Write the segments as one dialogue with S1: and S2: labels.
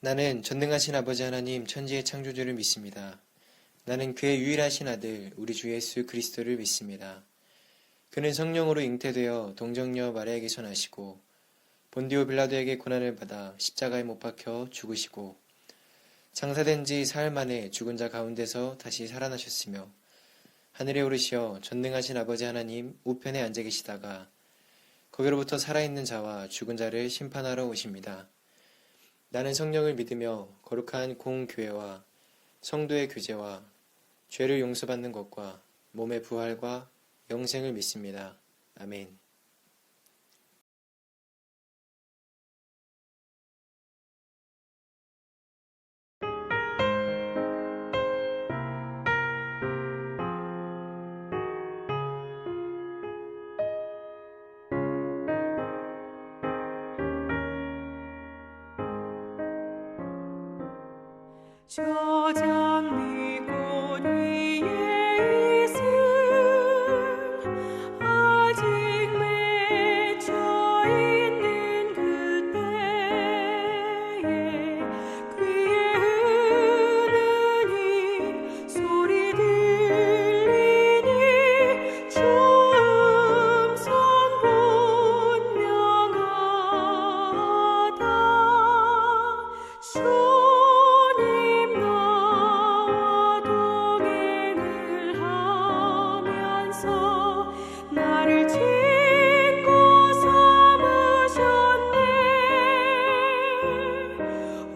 S1: 나는 전능하신 아버지 하나님 천지의 창조주를 믿습니다. 나는 그의 유일하신 아들 우리 주 예수 그리스도를 믿습니다. 그는 성령으로 잉태되어 동정녀 마리아에게서 나시고 본디오 빌라도에게 고난을 받아 십자가에 못 박혀 죽으시고 장사된 지 사흘 만에 죽은 자 가운데서 다시 살아나셨으며 하늘에 오르시어 전능하신 아버지 하나님 우편에 앉아 계시다가 거기로부터 살아있는 자와 죽은 자를 심판하러 오십니다. 나는 성령을 믿으며 거룩한 공교회와 성도의 교제와 죄를 용서받는 것과 몸의 부활과 영생을 믿습니다. 아멘.
S2: 저 장미꽃 위에 있음 아직 맺혀 있는 그때에 귀에 흐르는 소리 들리니 주 음성 분명하다. 주님 나와 동행을 하면서 나를 친구 삼으셨네.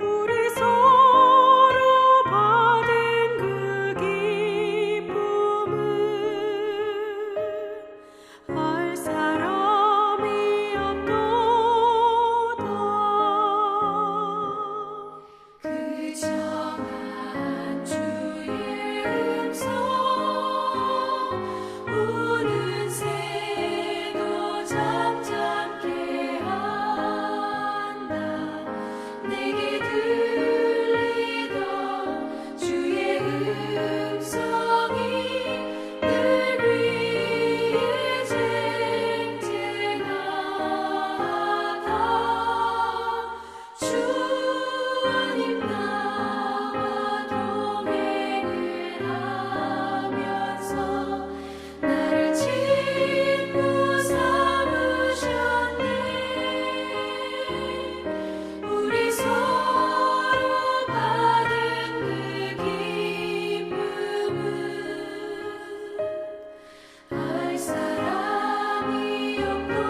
S2: 우리 서로 받은 그 기쁨은 알 사람이 없도다. 그 정한 주의 음성 우는 새도 잠잠케 한다. 내게 들리던 주의 음성이 늘 위에 쟁쟁하다. 주님 나와 동행을 하면서 나를 친구 삼으셨네. 우리 서로 받은 그 기쁨은 알 사람이 없도다.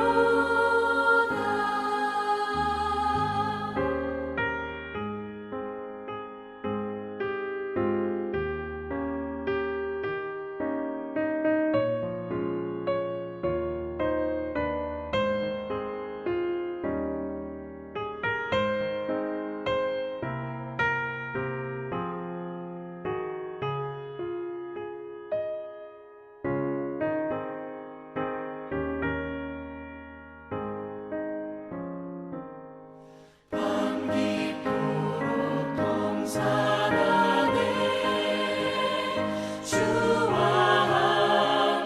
S2: 밤 깊도록 동산하네. 주와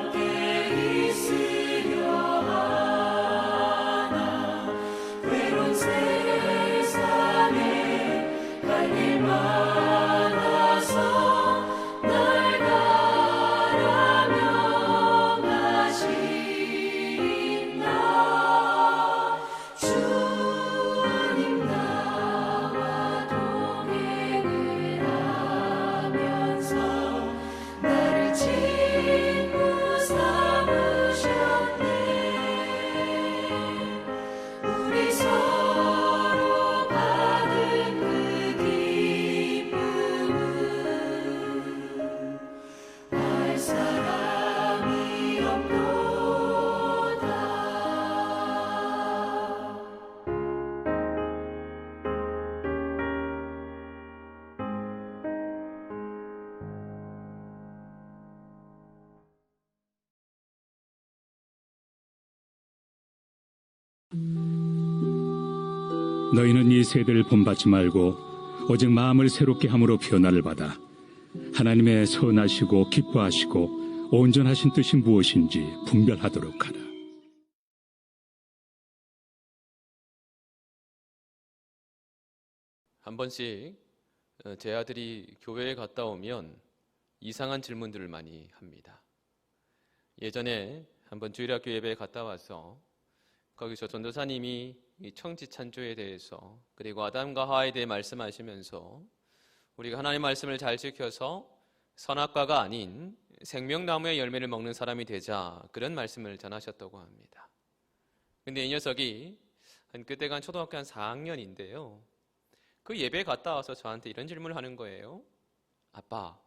S2: 함께 있으려 하나. 외로운 세상에 갈 일 많아서 날 가라며 가신다. 주님 나와 동행을 하면서 나를 친구 삼으셨네. 우리 서로 받은 그 기쁨은 알 사람이 없도다.
S3: 너희는 이 세대를 본받지 말고 오직 마음을 새롭게 함으로 변화를 받아 하나님의 선하시고 기뻐하시고 온전하신 뜻이 무엇인지 분별하도록 하라.
S4: 한 번씩 제 아들이 교회에 갔다 오면 이상한 질문들을 많이 합니다. 예전에 한번 주일학교 예배에 갔다 와서 거기서 전도사님이 이 청지찬조에 대해서 그리고 아담과 하와에 대해 말씀하시면서 우리가 하나님의 말씀을 잘 지켜서 선악과가 아닌 생명나무의 열매를 먹는 사람이 되자, 그런 말씀을 전하셨다고 합니다. 근데 이 녀석이 그때가 한 초등학교 한 4학년인데요. 그 예배에 갔다 와서 저한테 이런 질문을 하는 거예요. 아빠,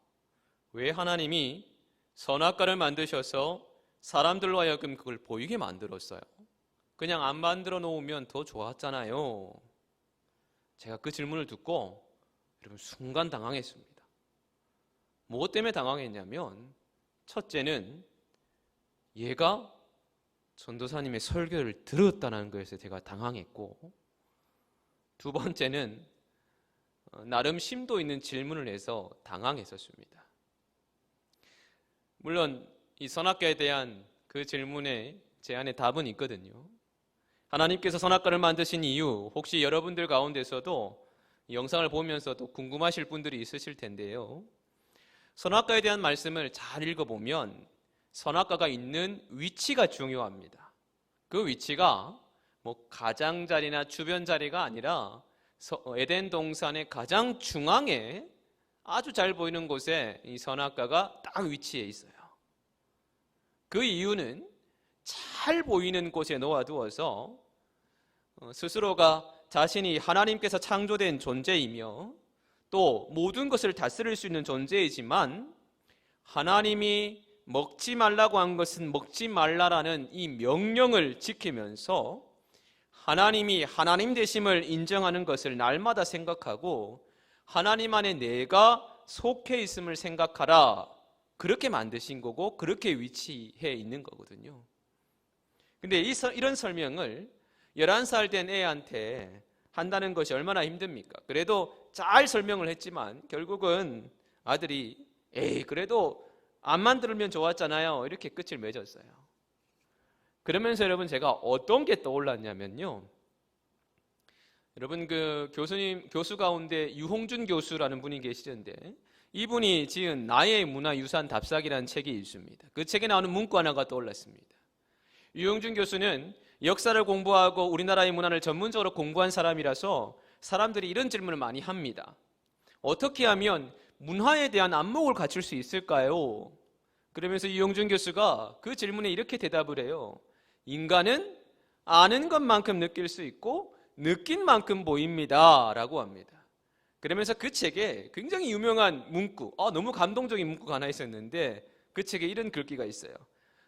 S4: 왜 하나님이 선악과를 만드셔서 사람들로 하여금 그걸 보이게 만들었어요? 그냥 안 만들어 놓으면 더 좋았잖아요. 제가 그 질문을 듣고 여러분 순간 당황했습니다. 무엇 때문에 당황했냐면, 첫째는 얘가 전도사님의 설교를 들었다는 것에 제가 당황했고, 두 번째는 나름 심도 있는 질문을 해서 당황했었습니다. 물론 이 선악과에 대한 그 질문에 제 안에 답은 있거든요. 하나님께서 선악과를 만드신 이유, 혹시 여러분들 가운데서도 이 영상을 보면서도 궁금하실 분들이 있으실 텐데요. 선악과에 대한 말씀을 잘 읽어보면 선악과가 있는 위치가 중요합니다. 그 위치가 뭐 가장자리나 주변 자리가 아니라 에덴 동산의 가장 중앙에 아주 잘 보이는 곳에 이 선악과가 딱 위치해 있어요. 그 이유는 잘 보이는 곳에 놓아두어서 스스로가 자신이 하나님께서 창조된 존재이며 또 모든 것을 다스릴 수 있는 존재이지만, 하나님이 먹지 말라고 한 것은 먹지 말라라는 이 명령을 지키면서 하나님이 하나님 되심을 인정하는 것을 날마다 생각하고 하나님 안에 내가 속해 있음을 생각하라, 그렇게 만드신 거고 그렇게 위치해 있는 거거든요. 근데 이런 설명을 11살 된 애한테 한다는 것이 얼마나 힘듭니까? 그래도 잘 설명을 했지만 결국은 아들이 그래도 안 만들면 좋았잖아요, 이렇게 끝을 맺었어요. 그러면서 여러분 제가 어떤 게 떠올랐냐면요, 여러분 그 교수 가운데 유홍준 교수라는 분이 계시던데, 이분이 지은 나의 문화유산 답사기라는 책이 있습니다. 그 책에 나오는 문구 하나가 떠올랐습니다. 유홍준 교수는 역사를 공부하고 우리나라의 문화를 전문적으로 공부한 사람이라서 사람들이 이런 질문을 많이 합니다. 어떻게 하면 문화에 대한 안목을 갖출 수 있을까요? 그러면서 유홍준 교수가 그 질문에 이렇게 대답을 해요. 인간은 아는 것만큼 느낄 수 있고 느낀 만큼 보입니다 라고 합니다. 그러면서 그 책에 굉장히 유명한 문구, 너무 감동적인 문구가 하나 있었는데, 그 책에 이런 글귀가 있어요.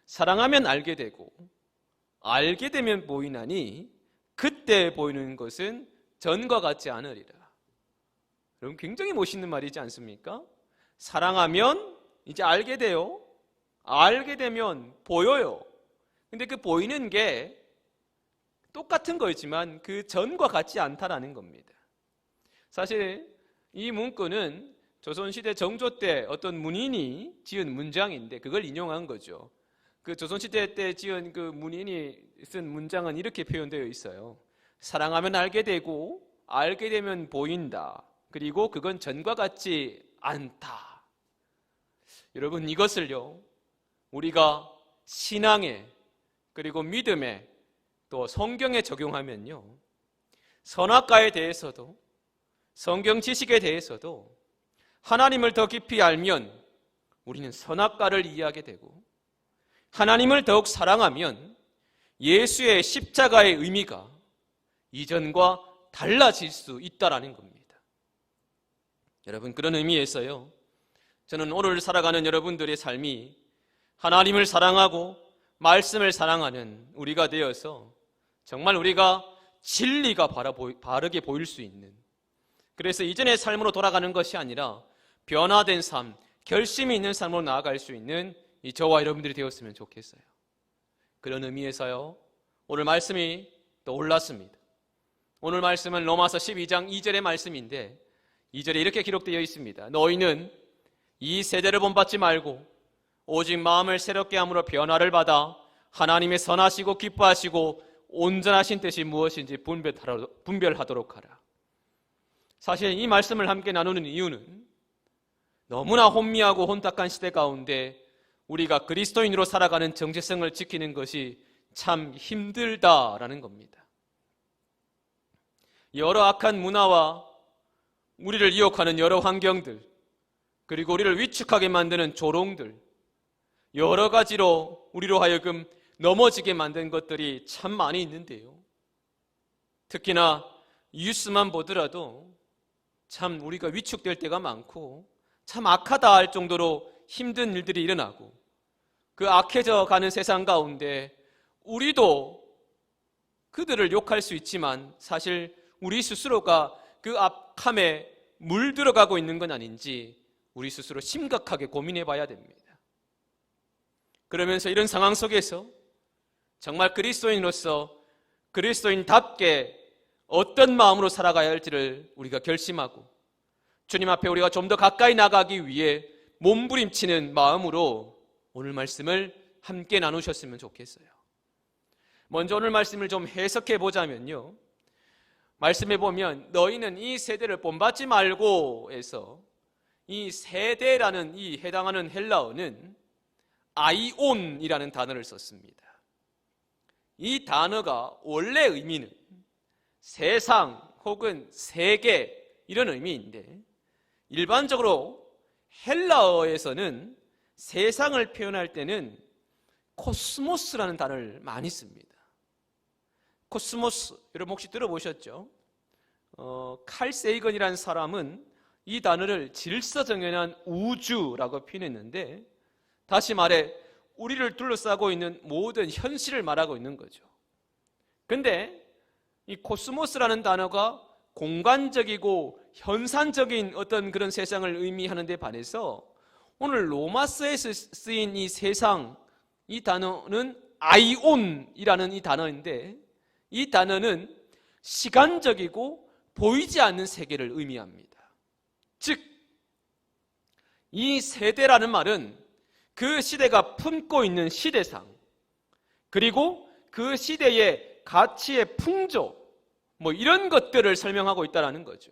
S4: 사랑하면 알게 되고 알게 되면 보이나니 그때 보이는 것은 전과 같지 않으리라. 여러분 굉장히 멋있는 말이지 않습니까? 사랑하면 이제 알게 돼요. 알게 되면 보여요. 근데 그 보이는 게 똑같은 거지만 그 전과 같지 않다라는 겁니다. 사실 이 문구는 조선시대 정조 때 어떤 문인이 지은 문장인데 그걸 인용한 거죠. 그 조선시대 때 지은 그 문인이 쓴 문장은 이렇게 표현되어 있어요. 사랑하면 알게 되고 알게 되면 보인다. 그리고 그건 전과 같지 않다. 여러분 이것을요, 우리가 신앙에 그리고 믿음에 또 성경에 적용하면요, 선악과에 대해서도 성경 지식에 대해서도 하나님을 더 깊이 알면 우리는 선악과를 이해하게 되고, 하나님을 더욱 사랑하면 예수의 십자가의 의미가 이전과 달라질 수 있다라는 겁니다. 여러분 그런 의미에서요, 저는 오늘 살아가는 여러분들의 삶이 하나님을 사랑하고 말씀을 사랑하는 우리가 되어서 정말 우리가 진리가 바르게 보일 수 있는, 그래서 이전의 삶으로 돌아가는 것이 아니라 변화된 삶, 결심이 있는 삶으로 나아갈 수 있는 이 저와 여러분들이 되었으면 좋겠어요. 그런 의미에서요, 오늘 말씀이 떠올랐습니다. 오늘 말씀은 로마서 12장 2절의 말씀인데 2절에 이렇게 기록되어 있습니다. 너희는 이 세대를 본받지 말고 오직 마음을 새롭게 함으로 변화를 받아 하나님의 선하시고 기뻐하시고 온전하신 뜻이 무엇인지 분별하도록 하라. 사실 이 말씀을 함께 나누는 이유는 너무나 혼미하고 혼탁한 시대 가운데 우리가 그리스도인으로 살아가는 정체성을 지키는 것이 참 힘들다라는 겁니다. 여러 악한 문화와 우리를 유혹하는 여러 환경들, 그리고 우리를 위축하게 만드는 조롱들, 여러 가지로 우리로 하여금 넘어지게 만든 것들이 참 많이 있는데요. 특히나 뉴스만 보더라도 참 우리가 위축될 때가 많고 참 악하다 할 정도로 힘든 일들이 일어나고, 그 악해져 가는 세상 가운데 우리도 그들을 욕할 수 있지만 사실 우리 스스로가 그 악함에 물들어가고 있는 건 아닌지 우리 스스로 심각하게 고민해 봐야 됩니다. 그러면서 이런 상황 속에서 정말 그리스도인으로서 그리스도인답게 어떤 마음으로 살아가야 할지를 우리가 결심하고 주님 앞에 우리가 좀 더 가까이 나가기 위해 몸부림치는 마음으로 오늘 말씀을 함께 나누셨으면 좋겠어요. 먼저 오늘 말씀을 좀 해석해 보자면요, 말씀해 보면 너희는 이 세대를 본받지 말고 해서 이 세대라는 이 해당하는 헬라어는 아이온이라는 단어를 썼습니다. 이 단어가 원래 의미는 세상 혹은 세계 이런 의미인데, 일반적으로 헬라어에서는 세상을 표현할 때는 코스모스라는 단어를 많이 씁니다. 코스모스, 여러분 혹시 들어보셨죠? 칼 세이건이라는 사람은 이 단어를 질서정연한 우주라고 표현했는데, 다시 말해 우리를 둘러싸고 있는 모든 현실을 말하고 있는 거죠. 근데 이 코스모스라는 단어가 공간적이고 현산적인 어떤 그런 세상을 의미하는 데 반해서 오늘 로마서에서 쓰인 이 세상, 이 단어는 아이온이라는 이 단어인데, 이 단어는 시간적이고 보이지 않는 세계를 의미합니다. 즉, 이 세대라는 말은 그 시대가 품고 있는 시대상, 그리고 그 시대의 가치의 풍조, 이런 것들을 설명하고 있다는 거죠.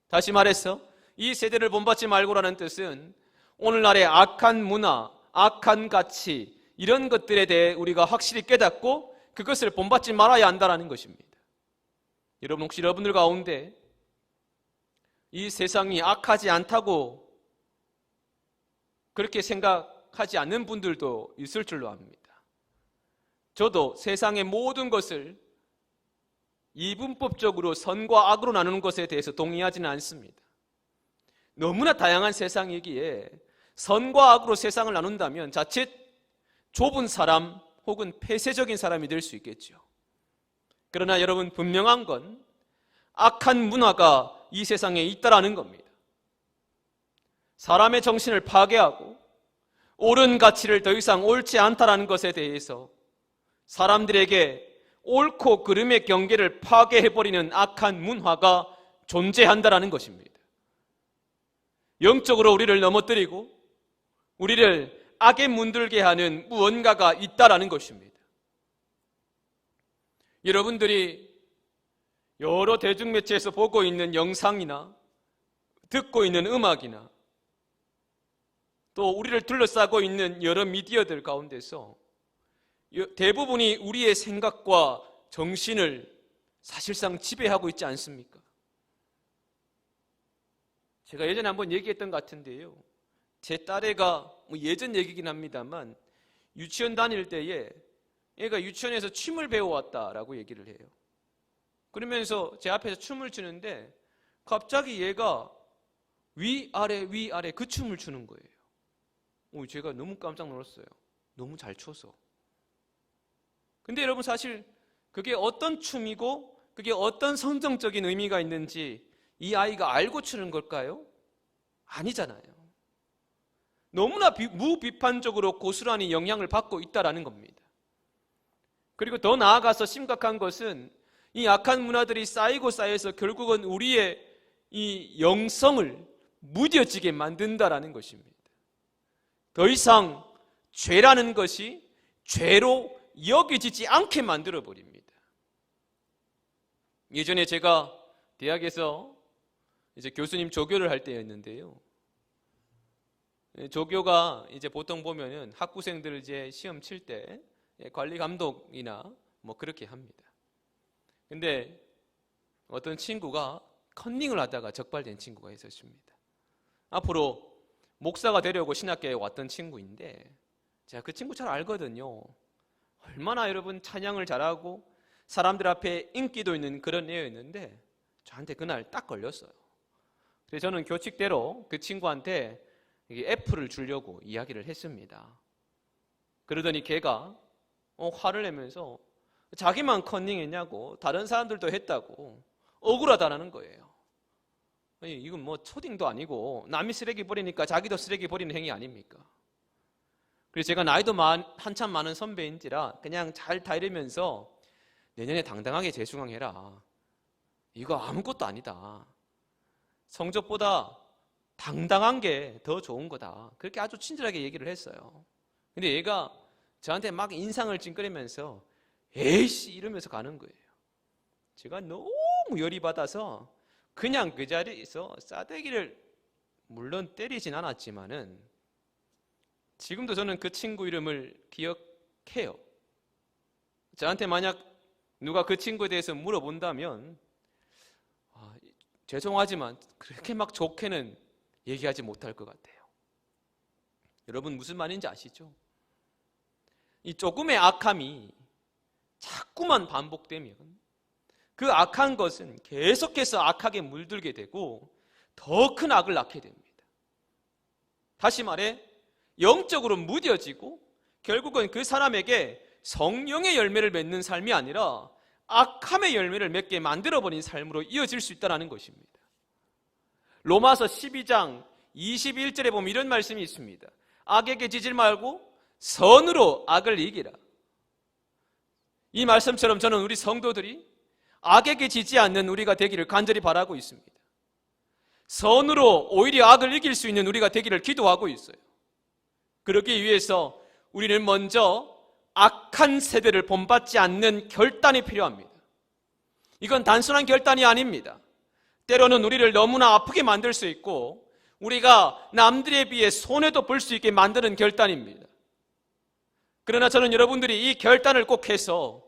S4: 다시 말해서 이 세대를 본받지 말고라는 뜻은 오늘날의 악한 문화, 악한 가치, 이런 것들에 대해 우리가 확실히 깨닫고 그것을 본받지 말아야 한다는 것입니다. 여러분 혹시 여러분들 가운데 이 세상이 악하지 않다고 그렇게 생각하지 않는 분들도 있을 줄로 압니다. 저도 세상의 모든 것을 이분법적으로 선과 악으로 나누는 것에 대해서 동의하지는 않습니다. 너무나 다양한 세상이기에 선과 악으로 세상을 나눈다면 자칫 좁은 사람 혹은 폐쇄적인 사람이 될 수 있겠죠. 그러나 여러분, 분명한 건 악한 문화가 이 세상에 있다라는 겁니다. 사람의 정신을 파괴하고 옳은 가치를 더 이상 옳지 않다라는 것에 대해서 사람들에게 옳고 그름의 경계를 파괴해버리는 악한 문화가 존재한다라는 것입니다. 영적으로 우리를 넘어뜨리고 우리를 악에 문들게 하는 무언가가 있다라는 것입니다. 여러분들이 여러 대중매체에서 보고 있는 영상이나 듣고 있는 음악이나 또 우리를 둘러싸고 있는 여러 미디어들 가운데서 대부분이 우리의 생각과 정신을 사실상 지배하고 있지 않습니까? 제가 예전에 한번 얘기했던 것 같은데요, 제 딸애가 예전 얘기긴 합니다만 유치원 다닐 때에 얘가 유치원에서 춤을 배워왔다라고 얘기를 해요. 그러면서 제 앞에서 춤을 추는데 갑자기 얘가 위아래 위아래 그 춤을 추는 거예요. 제가 너무 깜짝 놀랐어요. 너무 잘 춰서. 근데 여러분, 사실 그게 어떤 춤이고 그게 어떤 성정적인 의미가 있는지 이 아이가 알고 추는 걸까요? 아니잖아요. 너무나 무비판적으로 고스란히 영향을 받고 있다는 겁니다. 그리고 더 나아가서 심각한 것은 이 악한 문화들이 쌓이고 쌓여서 결국은 우리의 이 영성을 무뎌지게 만든다라는 것입니다. 더 이상 죄라는 것이 죄로 여겨지지 않게 만들어버립니다. 예전에 제가 대학에서 이제 교수님 조교를 할 때였는데요. 조교가 이제 보통 보면은 학부생들을 이제 시험 칠 때 관리 감독이나 뭐 그렇게 합니다. 근데 어떤 친구가 컨닝을 하다가 적발된 친구가 있었습니다. 앞으로 목사가 되려고 신학교에 왔던 친구인데 제가 그 친구 잘 알거든요. 얼마나 여러분 찬양을 잘하고 사람들 앞에 인기도 있는 그런 애였는데 저한테 그날 딱 걸렸어요. 그래서 저는 교칙대로 그 친구한테 F를 주려고 이야기를 했습니다. 그러더니 걔가 화를 내면서 자기만 컨닝했냐고 다른 사람들도 했다고 억울하다는 거예요. 아니, 이건 뭐 초딩도 아니고 남이 쓰레기 버리니까 자기도 쓰레기 버리는 행위 아닙니까? 그래서 제가 나이도 한참 많은 선배인지라 그냥 잘 다이르면서 내년에 당당하게 재수강해라. 이거 아무것도 아니다. 성적보다 당당한 게 더 좋은 거다. 그렇게 아주 친절하게 얘기를 했어요. 근데 얘가 저한테 막 인상을 찡그리면서 에이씨 이러면서 가는 거예요. 제가 너무 열이 받아서 그냥 그 자리에서 싸대기를 물론 때리진 않았지만은 지금도 저는 그 친구 이름을 기억해요. 저한테 만약 누가 그 친구에 대해서 물어본다면 죄송하지만 그렇게 막 좋게는 얘기하지 못할 것 같아요. 여러분 무슨 말인지 아시죠? 이 조금의 악함이 자꾸만 반복되면 그 악한 것은 계속해서 악하게 물들게 되고 더 큰 악을 낳게 됩니다. 다시 말해 영적으로 무뎌지고 결국은 그 사람에게 성령의 열매를 맺는 삶이 아니라 악함의 열매를 맺게 만들어버린 삶으로 이어질 수 있다는 것입니다. 로마서 12장 21절에 보면 이런 말씀이 있습니다. 악에게 지질 말고 선으로 악을 이기라. 이 말씀처럼 저는 우리 성도들이 악에게 지지 않는 우리가 되기를 간절히 바라고 있습니다. 선으로 오히려 악을 이길 수 있는 우리가 되기를 기도하고 있어요. 그러기 위해서 우리는 먼저 악한 세대를 본받지 않는 결단이 필요합니다. 이건 단순한 결단이 아닙니다. 때로는 우리를 너무나 아프게 만들 수 있고 우리가 남들에 비해 손해도 볼 수 있게 만드는 결단입니다. 그러나 저는 여러분들이 이 결단을 꼭 해서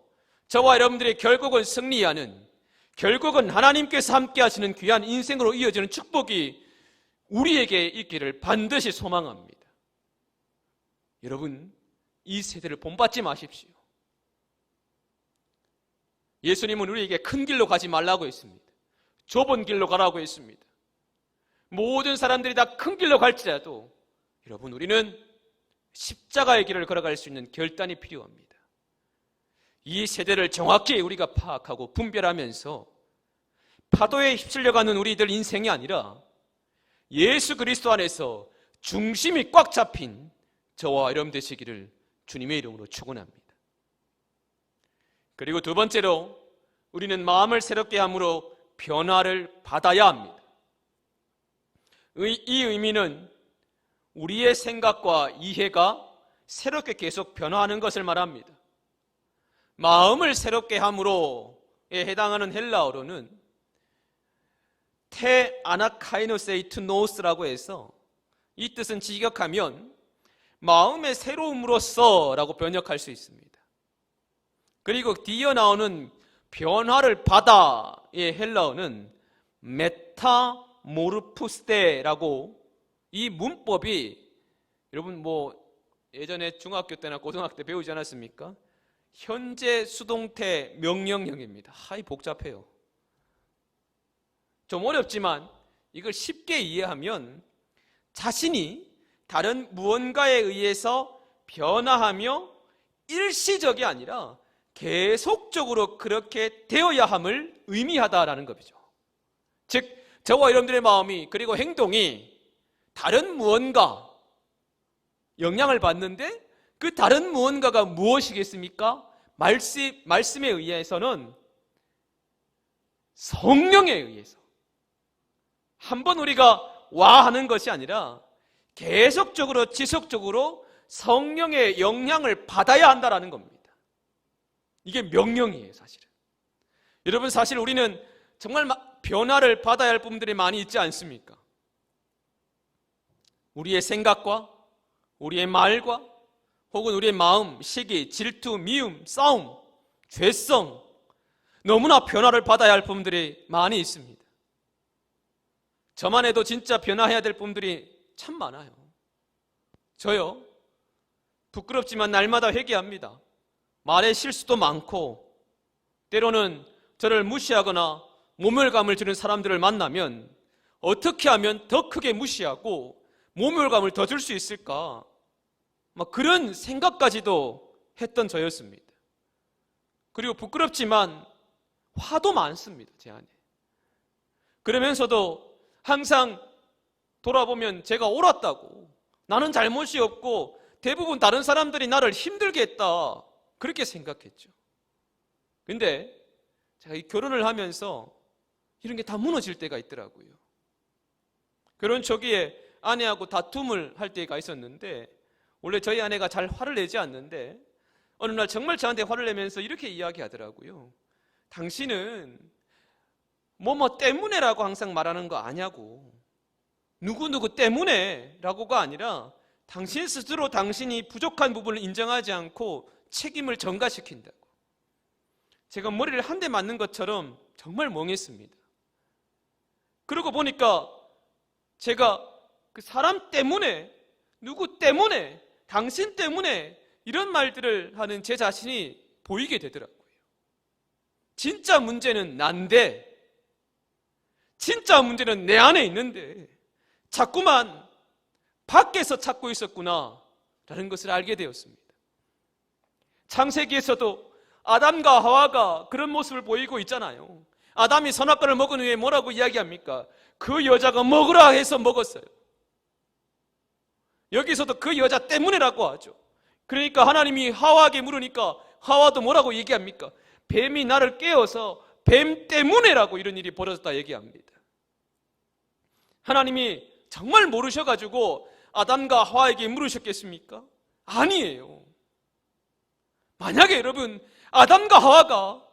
S4: 저와 여러분들의 결국은 승리하는, 결국은 하나님께서 함께 하시는 귀한 인생으로 이어지는 축복이 우리에게 있기를 반드시 소망합니다. 여러분, 이 세대를 본받지 마십시오. 예수님은 우리에게 큰 길로 가지 말라고 했습니다. 좁은 길로 가라고 했습니다. 모든 사람들이 다 큰 길로 갈지라도 여러분 우리는 십자가의 길을 걸어갈 수 있는 결단이 필요합니다. 이 세대를 정확히 우리가 파악하고 분별하면서 파도에 휩쓸려가는 우리들 인생이 아니라 예수 그리스도 안에서 중심이 꽉 잡힌 저와 여러분 되시기를 주님의 이름으로 축원합니다. 그리고 두 번째로 우리는 마음을 새롭게 함으로 변화를 받아야 합니다. 이 의미는 우리의 생각과 이해가 새롭게 계속 변화하는 것을 말합니다. 마음을 새롭게 함으로에 해당하는 헬라어로는 테 아나카이노세이투노스라고 해서 이 뜻은 직역하면 마음의 새로움으로써라고 번역할 수 있습니다. 그리고 뒤에 나오는 변화를 받아의 헬라어는 메타모르푸스테라고, 이 문법이 여러분 예전에 중학교 때나 고등학교 때 배우지 않았습니까? 현재 수동태 명령형입니다. 하이 복잡해요. 좀 어렵지만 이걸 쉽게 이해하면 자신이 다른 무언가에 의해서 변화하며 일시적이 아니라 계속적으로 그렇게 되어야 함을 의미하다라는 것이죠. 즉 저와 여러분들의 마음이 그리고 행동이 다른 무언가 영향을 받는데 그 다른 무언가가 무엇이겠습니까? 말씀에 의해서는 성령에 의해서 한번 우리가 와 하는 것이 아니라 계속적으로 지속적으로 성령의 영향을 받아야 한다는 겁니다. 이게 명령이에요, 사실은. 여러분, 사실 우리는 정말 변화를 받아야 할 부분들이 많이 있지 않습니까? 우리의 생각과 우리의 말과 혹은 우리의 마음, 시기, 질투, 미움, 싸움, 죄성, 너무나 변화를 받아야 할 부분들이 많이 있습니다. 저만 해도 진짜 변화해야 될 부분들이 참 많아요. 저요, 부끄럽지만 날마다 회개합니다. 말의 실수도 많고 때로는 저를 무시하거나 모멸감을 주는 사람들을 만나면 어떻게 하면 더 크게 무시하고 모멸감을 더 줄 수 있을까? 막 그런 생각까지도 했던 저였습니다. 그리고 부끄럽지만 화도 많습니다, 제 안에. 그러면서도 항상 돌아보면 제가 옳았다고, 나는 잘못이 없고 대부분 다른 사람들이 나를 힘들게 했다, 그렇게 생각했죠. 근데 제가 이 결혼을 하면서 이런 게 다 무너질 때가 있더라고요. 결혼 초기에 아내하고 다툼을 할 때가 있었는데, 원래 저희 아내가 잘 화를 내지 않는데 어느 날 정말 저한테 화를 내면서 이렇게 이야기하더라고요. 당신은 뭐뭐 때문에라고 항상 말하는 거 아냐고. 누구누구 때문에 라고가 아니라 당신 스스로 당신이 부족한 부분을 인정하지 않고 책임을 전가시킨다고. 제가 머리를 한 대 맞는 것처럼 정말 멍했습니다. 그러고 보니까 제가 그 사람 때문에, 누구 때문에, 당신 때문에 이런 말들을 하는 제 자신이 보이게 되더라고요. 진짜 문제는 난데, 진짜 문제는 내 안에 있는데 자꾸만 밖에서 찾고 있었구나 라는 것을 알게 되었습니다. 창세기에서도 아담과 하와가 그런 모습을 보이고 있잖아요. 아담이 선악과를 먹은 후에 뭐라고 이야기합니까? 그 여자가 먹으라 해서 먹었어요. 여기서도 그 여자 때문에라고 하죠. 그러니까 하나님이 하와에게 물으니까 하와도 뭐라고 얘기합니까? 뱀이 나를 깨워서 뱀 때문에라고 이런 일이 벌어졌다 얘기합니다. 하나님이 정말 모르셔가지고 아담과 하와에게 물으셨겠습니까? 아니에요. 만약에 여러분 아담과 하와가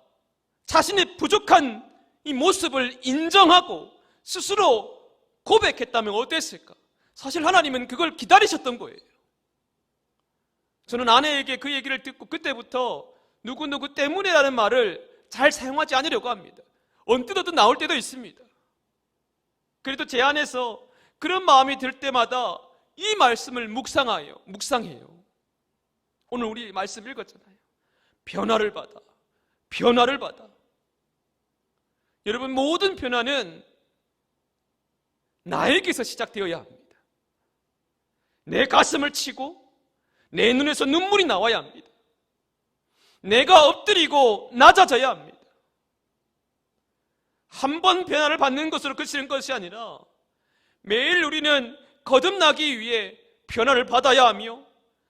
S4: 자신의 부족한 이 모습을 인정하고 스스로 고백했다면 어땠을까? 사실 하나님은 그걸 기다리셨던 거예요. 저는 아내에게 그 얘기를 듣고 그때부터 누구누구 때문에라는 말을 잘 사용하지 않으려고 합니다. 언뜻어뜻 나올 때도 있습니다. 그래도 제 안에서 그런 마음이 들 때마다 이 말씀을 묵상해요. 오늘 우리 말씀 읽었잖아요. 변화를 받아. 변화를 받아. 여러분, 모든 변화는 나에게서 시작되어야 합니다. 내 가슴을 치고 내 눈에서 눈물이 나와야 합니다. 내가 엎드리고 낮아져야 합니다. 한 번 변화를 받는 것으로 그치는 것이 아니라 매일 우리는 거듭나기 위해 변화를 받아야 하며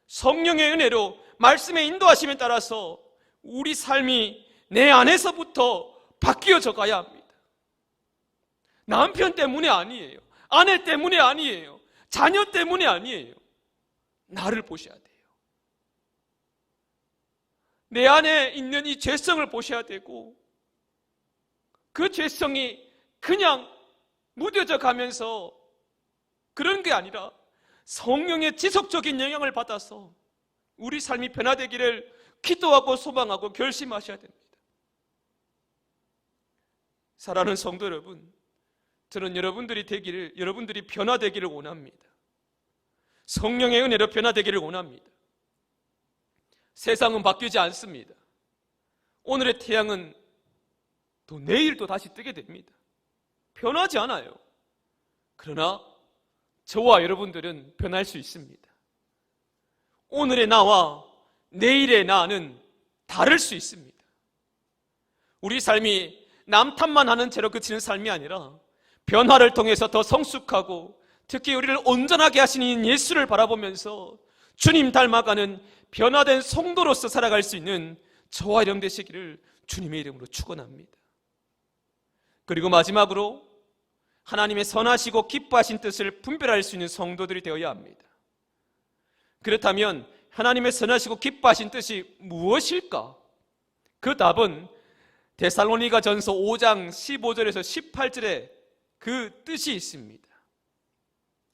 S4: 성령의 은혜로 말씀의 인도하심에 따라서 우리 삶이 내 안에서부터 바뀌어져 가야 합니다. 남편 때문에 아니에요. 아내 때문에 아니에요. 자녀 때문에 아니에요. 나를 보셔야 돼요. 내 안에 있는 이 죄성을 보셔야 되고 그 죄성이 그냥 무뎌져 가면서 그런 게 아니라 성령의 지속적인 영향을 받아서 우리 삶이 변화되기를 기도하고 소망하고 결심하셔야 됩니다. 사랑하는 성도 여러분, 저는 여러분들이 변화되기를 원합니다. 성령의 은혜로 변화되기를 원합니다. 세상은 바뀌지 않습니다. 오늘의 태양은 또 내일 또 다시 뜨게 됩니다. 변하지 않아요. 그러나 저와 여러분들은 변할 수 있습니다. 오늘의 나와 내일의 나는 다를 수 있습니다. 우리 삶이 남 탓만 하는 채로 그치는 삶이 아니라 변화를 통해서 더 성숙하고 특히 우리를 온전하게 하시는 예수를 바라보면서 주님 닮아가는 변화된 성도로서 살아갈 수 있는 저와 여러분 되시기를 주님의 이름으로 축원합니다. 그리고 마지막으로 하나님의 선하시고 기뻐하신 뜻을 분별할 수 있는 성도들이 되어야 합니다. 그렇다면 하나님의 선하시고 기뻐하신 뜻이 무엇일까? 그 답은 데살로니가 전서 5장 15절에서 18절에 그 뜻이 있습니다.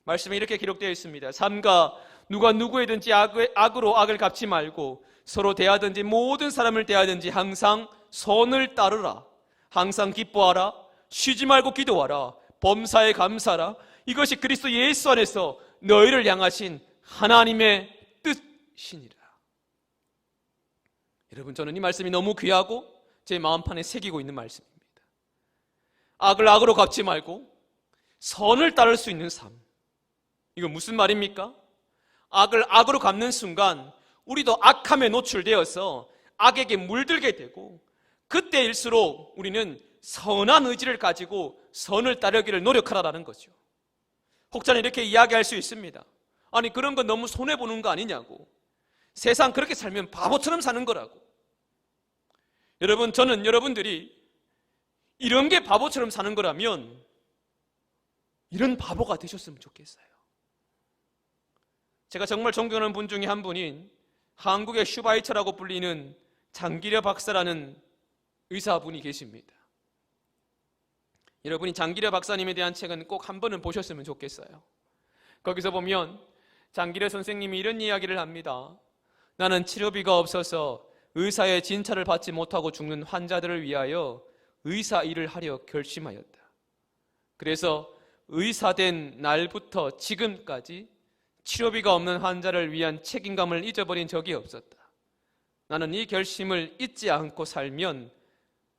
S4: 말씀에 이렇게 기록되어 있습니다. 삼가 누가 누구에든지 악으로 악을 갚지 말고 서로 대하든지 모든 사람을 대하든지 항상 선을 따르라. 항상 기뻐하라. 쉬지 말고 기도하라. 범사에 감사하라. 이것이 그리스도 예수 안에서 너희를 향하신 하나님의 뜻이니라. 여러분, 저는 이 말씀이 너무 귀하고 제 마음판에 새기고 있는 말씀입니다. 악을 악으로 갚지 말고 선을 따를 수 있는 삶. 이건 무슨 말입니까? 악을 악으로 갚는 순간 우리도 악함에 노출되어서 악에게 물들게 되고, 그때일수록 우리는 선한 의지를 가지고 선을 따르기를 노력하라는 거죠. 혹자는 이렇게 이야기할 수 있습니다. 아니, 그런 건 너무 손해보는 거 아니냐고. 세상 그렇게 살면 바보처럼 사는 거라고. 여러분, 저는 여러분들이 이런 게 바보처럼 사는 거라면 이런 바보가 되셨으면 좋겠어요. 제가 정말 존경하는 분 중에 한 분인 한국의 슈바이처라고 불리는 장기려 박사라는 의사분이 계십니다. 여러분이 장기려 박사님에 대한 책은 꼭 한 번은 보셨으면 좋겠어요. 거기서 보면 장기려 선생님이 이런 이야기를 합니다. 나는 치료비가 없어서 의사의 진찰을 받지 못하고 죽는 환자들을 위하여 의사 일을 하려 결심하였다. 그래서 의사된 날부터 지금까지 치료비가 없는 환자를 위한 책임감을 잊어버린 적이 없었다. 나는 이 결심을 잊지 않고 살면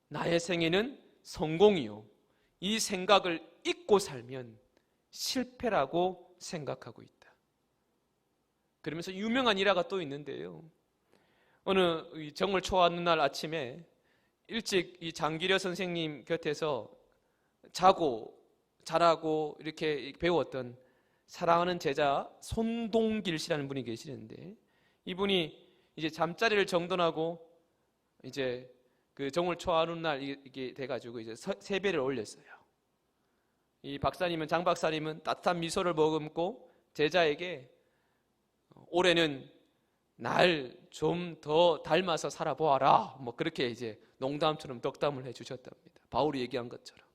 S4: 나의 생애는 성공이요, 이 생각을 잊고 살면 실패라고 생각하고 있다. 그러면서 유명한 일화가 또 있는데요. 어느 정월 초하는 날 아침에 일찍 이 장기려 선생님 곁에서 자라고 이렇게 배웠던 사랑하는 제자 손동길 씨라는 분이 계시는데, 이분이 이제 잠자리를 정돈하고 이제 그 정월 초하는 날 이게 돼가지고 이제 세배를 올렸어요. 이 박사님은, 장 박사님은 따뜻한 미소를 머금고 제자에게 올해는 날 좀 더 닮아서 살아보아라, 뭐 그렇게 이제 농담처럼 덕담을 해주셨답니다. 바울이 얘기한 것처럼.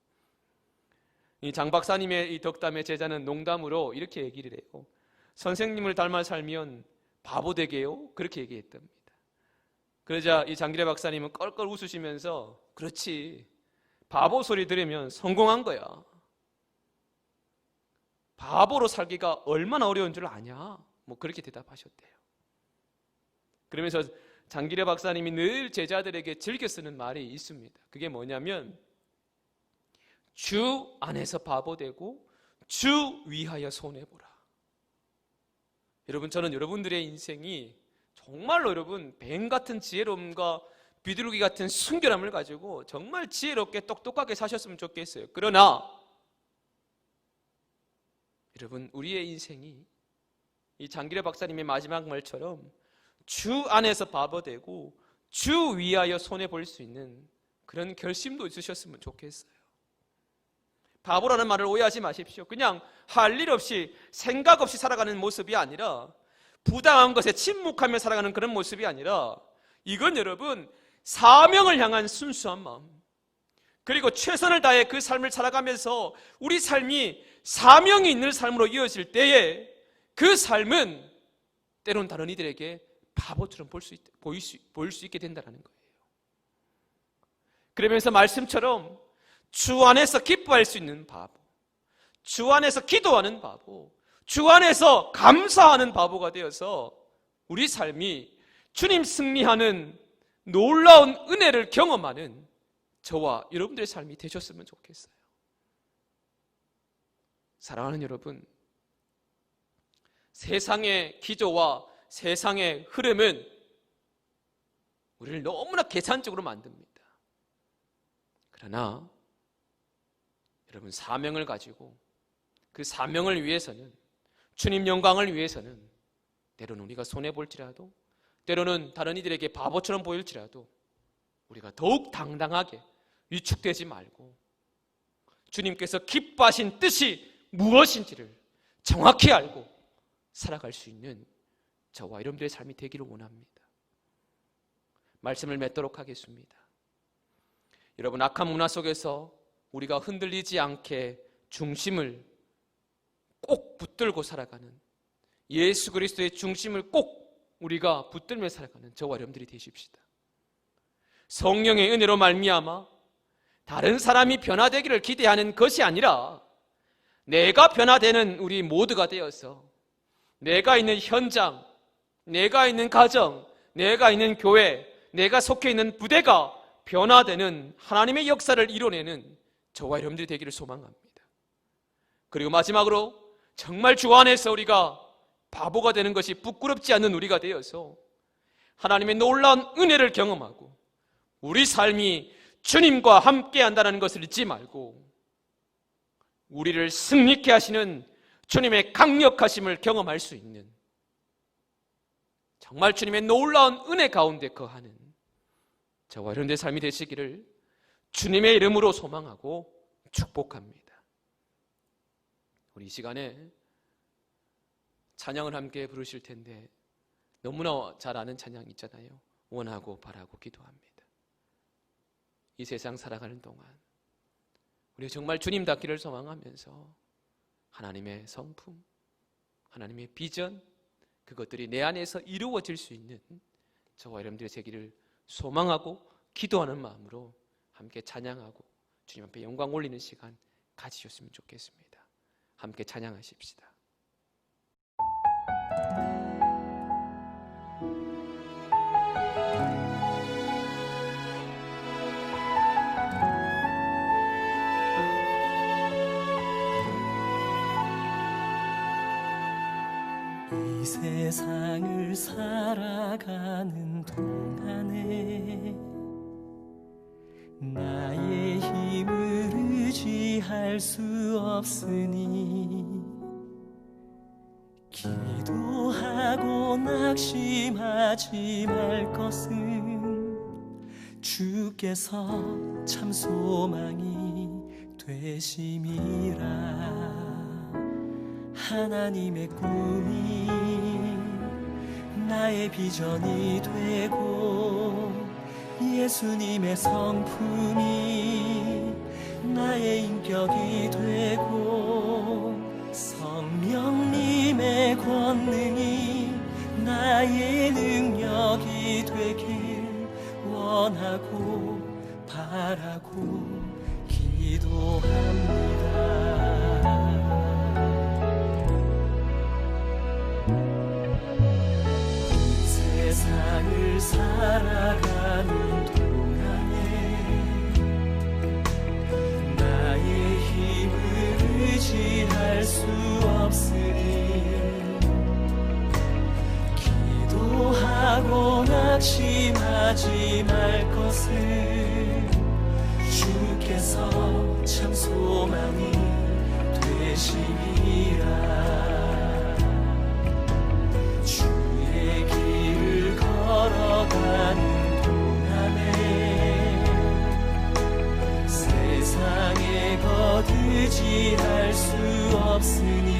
S4: 이 장 박사님의 이 덕담의 제자는 농담으로 이렇게 얘기를 해요. 선생님을 닮아 살면 바보 되게요? 그렇게 얘기했답니다. 그러자 이 장기래 박사님은 껄껄 웃으시면서, 그렇지, 바보 소리 들으면 성공한 거야. 바보로 살기가 얼마나 어려운 줄 아냐? 뭐 그렇게 대답하셨대요. 그러면서 장기래 박사님이 늘 제자들에게 즐겨 쓰는 말이 있습니다. 그게 뭐냐면, 주 안에서 바보 되고 주 위하여 손해보라. 여러분, 저는 여러분들의 인생이 정말로 여러분 뱀 같은 지혜로움과 비둘기 같은 순결함을 가지고 정말 지혜롭게 똑똑하게 사셨으면 좋겠어요. 그러나 여러분, 우리의 인생이 이 장기려 박사님의 마지막 말처럼 주 안에서 바보 되고 주 위하여 손해볼 수 있는 그런 결심도 있으셨으면 좋겠어요. 바보라는 말을 오해하지 마십시오. 그냥 할 일 없이 생각 없이 살아가는 모습이 아니라, 부당한 것에 침묵하며 살아가는 그런 모습이 아니라, 이건 여러분 사명을 향한 순수한 마음, 그리고 최선을 다해 그 삶을 살아가면서 우리 삶이 사명이 있는 삶으로 이어질 때에 그 삶은 때론 다른 이들에게 바보처럼 보일 수 있게 된다는 거예요. 그러면서 말씀처럼 주 안에서 기뻐할 수 있는 바보, 주 안에서 기도하는 바보, 주 안에서 감사하는 바보가 되어서 우리 삶이 주님 승리하는 놀라운 은혜를 경험하는 저와 여러분들의 삶이 되셨으면 좋겠어요. 사랑하는 여러분, 세상의 기조와 세상의 흐름은 우리를 너무나 계산적으로 만듭니다. 그러나 여러분, 사명을 가지고 그 사명을 위해서는, 주님 영광을 위해서는 때로는 우리가 손해볼지라도, 때로는 다른 이들에게 바보처럼 보일지라도 우리가 더욱 당당하게 위축되지 말고 주님께서 기뻐하신 뜻이 무엇인지를 정확히 알고 살아갈 수 있는 저와 여러분들의 삶이 되기를 원합니다. 말씀을 맺도록 하겠습니다. 여러분, 악한 문화 속에서 우리가 흔들리지 않게 중심을 꼭 붙들고 살아가는, 예수 그리스도의 중심을 꼭 우리가 붙들며 살아가는 저와 여러분들이 되십시다. 성령의 은혜로 말미암아 다른 사람이 변화되기를 기대하는 것이 아니라 내가 변화되는 우리 모두가 되어서 내가 있는 현장, 내가 있는 가정, 내가 있는 교회, 내가 속해 있는 부대가 변화되는 하나님의 역사를 이뤄내는 저와 여러분들이 되기를 소망합니다. 그리고 마지막으로 정말 주 안에서 우리가 바보가 되는 것이 부끄럽지 않는 우리가 되어서 하나님의 놀라운 은혜를 경험하고 우리 삶이 주님과 함께 한다는 것을 잊지 말고 우리를 승리케 하시는 주님의 강력하심을 경험할 수 있는, 정말 주님의 놀라운 은혜 가운데 거하는 저와 여러분들의 삶이 되시기를 주님의 이름으로 소망하고 축복합니다. 우리 이 시간에 찬양을 함께 부르실 텐데 너무나 잘 아는 찬양 있잖아요. 원하고 바라고 기도합니다. 이 세상 살아가는 동안 우리 정말 주님 닿기를 소망하면서 하나님의 성품, 하나님의 비전, 그것들이 내 안에서 이루어질 수 있는 저와 여러분들의 세기를 소망하고 기도하는 마음으로 함께 찬양하고 주님 앞에 영광 올리는 시간 가지셨으면 좋겠습니다. 함께 찬양하십시다.
S5: 이 세상을 살아가는 동안에 나의 힘을 의지할 수 없으니 기도하고 낙심하지 말 것은 주께서 참 소망이 되심이라. 하나님의 꿈이 나의 비전이 되고 예수님의 성품이 나의 인격이 되고 성령님의 권능이 나의 능력이 되길 원하고 바라고 기도합니다. 세상을 살아가는 동안에 나의 힘을 의지할 수 없으니 기도하고 낙심하지 말 것을 주께서 참 소망이 되심이라. 걸어가는 동안에 세상에 거두지할 수 없으니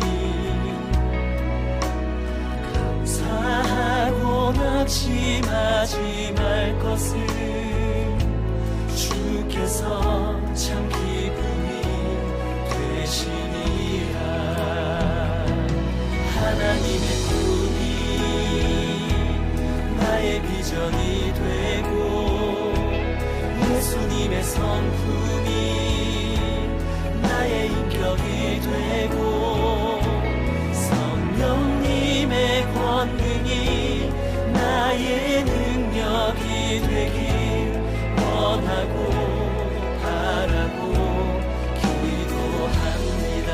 S5: 감사하고 낙심하지 말 것을 주께서 참 기쁨이 되시니라. 하나님의 나의 비전이 되고 예수님의 성품이 나의 인격이 되고 성령님의 권능이 나의 능력이 되길 원하고 바라고 기도합니다.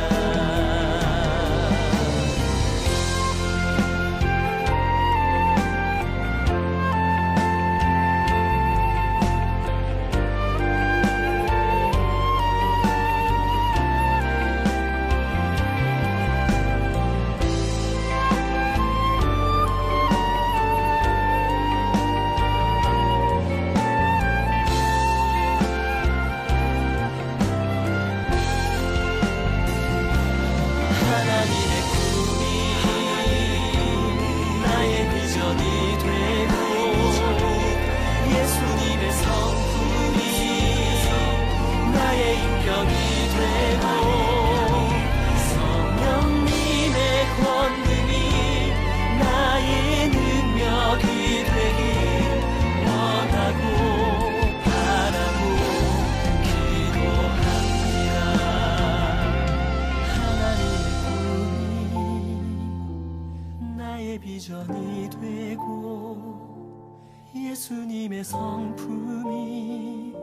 S5: 비전이 되고 예수님의 성품이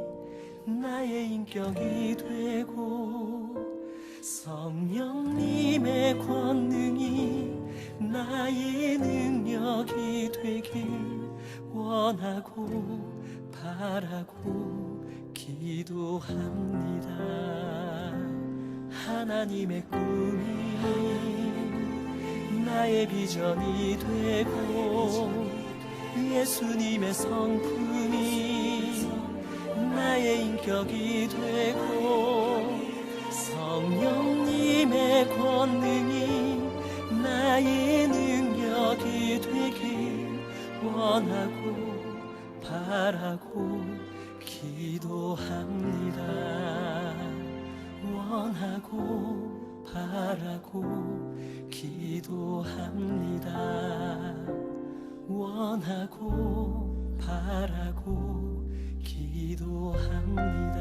S5: 나의 인격이 되고 성령님의 권능이 나의 능력이 되길 원하고 바라고 기도합니다. 하나님의 꿈이 나의 비전이 되고 예수님의 성품이 나의 인격이 되고 성령님의 권능이 나의 능력이 되길 원하고 바라고 기도합니다. 원하고 바라고 기도합니다. 원하고 바라고 기도합니다.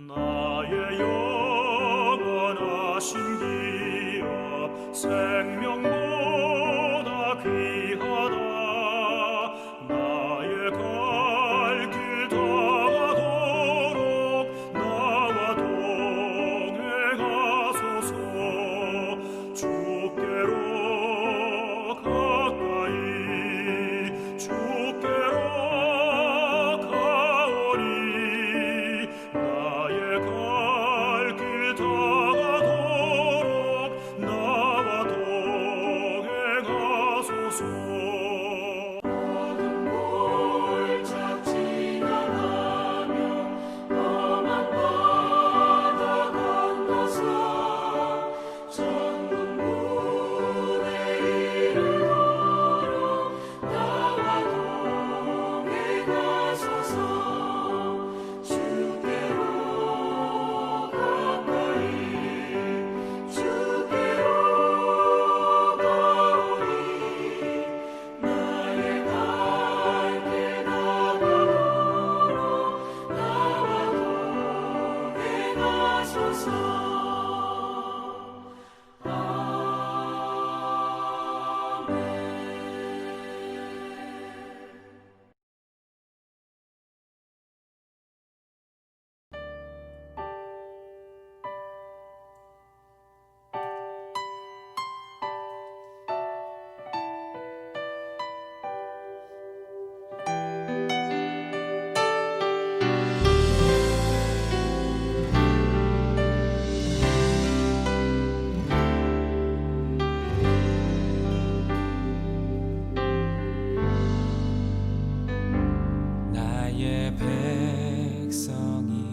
S6: 나의 영원하신 기업 생명보다 귀하다. 나의 갈 길 다가도록 나와 동행하소서. 주께로 가까이 주께로 가오리. 나의 갈 길 다가도록 나와 동행하소서.
S2: 어둠 골짝 지나가며 험한 바다 건너서 천국문에 이르도록 나와 동행하소서. 주께로 가까이 주께로 가오리. 나의 갈 길 다가도록 나와 동행하소서.
S5: 나의 백성이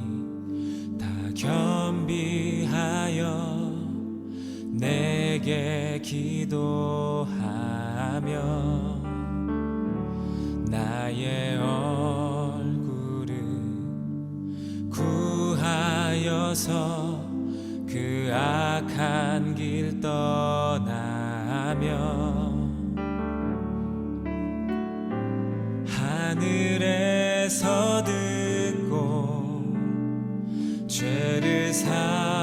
S5: 다 겸비하여 내게 기도하며 나의 얼굴을 구하여서 그 악한 길 떠나며 하늘에서 듣고 죄를 사